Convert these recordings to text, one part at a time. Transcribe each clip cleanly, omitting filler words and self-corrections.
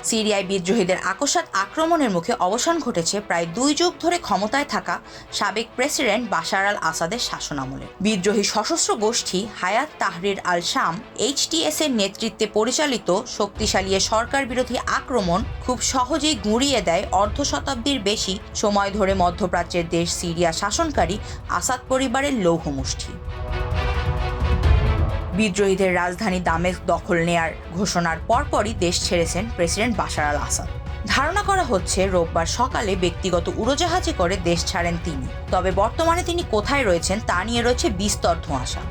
সিরিয়ায় বিদ্রোহীদের আকস্মাৎ আক্রমণের মুখে অবসান ঘটেছে প্রায় 2 যুগ ধরে ক্ষমতায় থাকা সাবেক প্রেসিডেন্ট বাশার আল আসাদের শাসনামলে। বিদ্রোহী সশস্ত্র গোষ্ঠী হায়াত তাহরির আল শাম HTS এর নেতৃত্বে পরিচালিত শক্তিশালী সরকার বিরোধী আক্রমণ খুব সহজেই গুঁড়িয়ে দেয় অর্ধ শতাব্দীর বেশি সময় ধরে মধ্যপ্রাচ্যের দেশ সিরিয়া শাসনকারী আসাদ পরিবারের লৌহমুষ্টি। বিদ্রোহীদের রাজধানী দামেস্ক দখল নেয়ার ঘোষণার পরপরই দেশ ছেড়েছেন প্রেসিডেন্ট বাশার আল আসাদ। ধারণা করা হচ্ছে রোববার সকালে ব্যক্তিগত উড়োজাহাজে করে দেশ ছাড়েন তিনি। তবে বর্তমানে তিনি কোথায় রয়েছেন তা নিয়ে রয়েছে বিস্তর ধোঁয়াশা।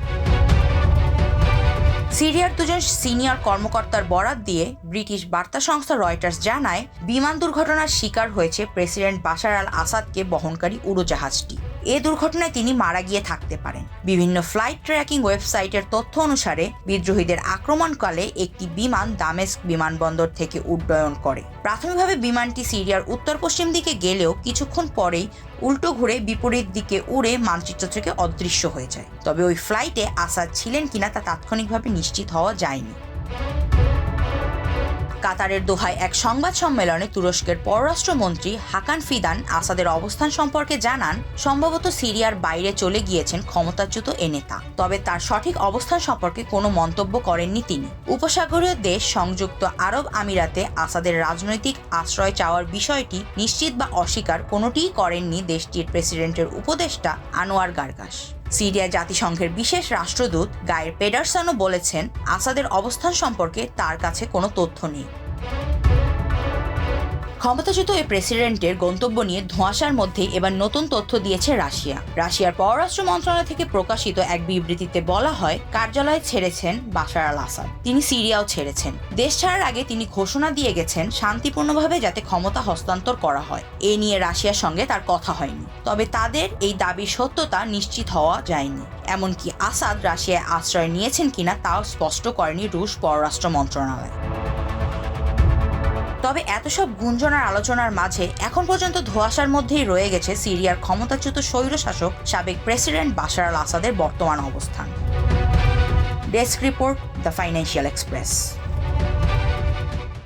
সিরিয়ার 2 জন সিনিয়র কর্মকর্তার বরাত দিয়ে ব্রিটিশ বার্তা সংস্থা রয়টার্স জানায়, বিমান দুর্ঘটনার শিকার হয়েছে প্রেসিডেন্ট বাশার আল আসাদকে বহনকারী উড়োজাহাজটি। এ দুর্ঘটনায় তিনি মারা গিয়ে থাকতে পারেন। বিভিন্ন ফ্লাইট ট্র্যাকিং ওয়েবসাইটের তথ্য অনুসারে বিদ্রোহীদের আক্রমণকালে একটি বিমান দামেস্ক বিমানবন্দর থেকে উড্ডয়ন করে। প্রাথমিকভাবে বিমানটি সিরিয়ার উত্তর পশ্চিম দিকে গেলেও কিছুক্ষণ পরেই উল্টো ঘুরে বিপরীত দিকে উড়ে মানচিত্র থেকে অদৃশ্য হয়ে যায়। তবে ওই ফ্লাইটে আসাদ ছিলেন কিনা তা তাৎক্ষণিকভাবে নিশ্চিত হওয়া যায়নি। কাতারের দোহায় এক সংবাদ সম্মেলনে তুরস্কের পররাষ্ট্রমন্ত্রী হাকান ফিদান আসাদের অবস্থান সম্পর্কে জানান, সম্ভবত সিরিয়ার বাইরে চলে গিয়েছেন ক্ষমতাচ্যুত এ নেতা। তবে তার সঠিক অবস্থান সম্পর্কে কোনো মন্তব্য করেননি তিনি। উপসাগরীয় দেশ সংযুক্ত আরব আমিরাতে আসাদের রাজনৈতিক আশ্রয় চাওয়ার বিষয়টি নিশ্চিত বা অস্বীকার কোনোটিই করেননি দেশটির প্রেসিডেন্টের উপদেষ্টা আনোয়ার গার্গাস। সিরিয়া জাতিসংঘের বিশেষ রাষ্ট্রদূত গায়ের পেডারসনও বলেছেন, আসাদের অবস্থান সম্পর্কে তার কাছে কোনো তথ্য নেই। ক্ষমতাচ্যুত এই প্রেসিডেন্টের গন্তব্য নিয়ে ধোঁয়াশার মধ্যেই এবার নতুন তথ্য দিয়েছে রাশিয়া। রাশিয়ার পররাষ্ট্র মন্ত্রণালয় থেকে প্রকাশিত এক বিবৃতিতে বলা হয়, কার্যালয় ছেড়েছেন বাশার আল আসাদ। তিনি সিরিয়াও ছেড়েছেন। দেশ ছাড়ার আগে তিনি ঘোষণা দিয়ে গেছেন শান্তিপূর্ণভাবে যাতে ক্ষমতা হস্তান্তর করা হয়। এ নিয়ে রাশিয়ার সঙ্গে তার কথা হয়নি। তবে তাদের এই দাবির সত্যতা নিশ্চিত হওয়া যায়নি। এমনকি আসাদ রাশিয়ায় আশ্রয় নিয়েছেন কিনা তাও স্পষ্ট করেনি রুশ পররাষ্ট্র মন্ত্রণালয়। তবে এত সব গুঞ্জন আর আলোচনার মাঝে এখন পর্যন্ত ধোঁয়াশার মধ্যেই রয়ে গেছে সিরিয়ার ক্ষমতাচ্যুত স্বৈরশাসক সাবেক প্রেসিডেন্ট বাশার আল আসাদের বর্তমান অবস্থান। Desk report, the financial express.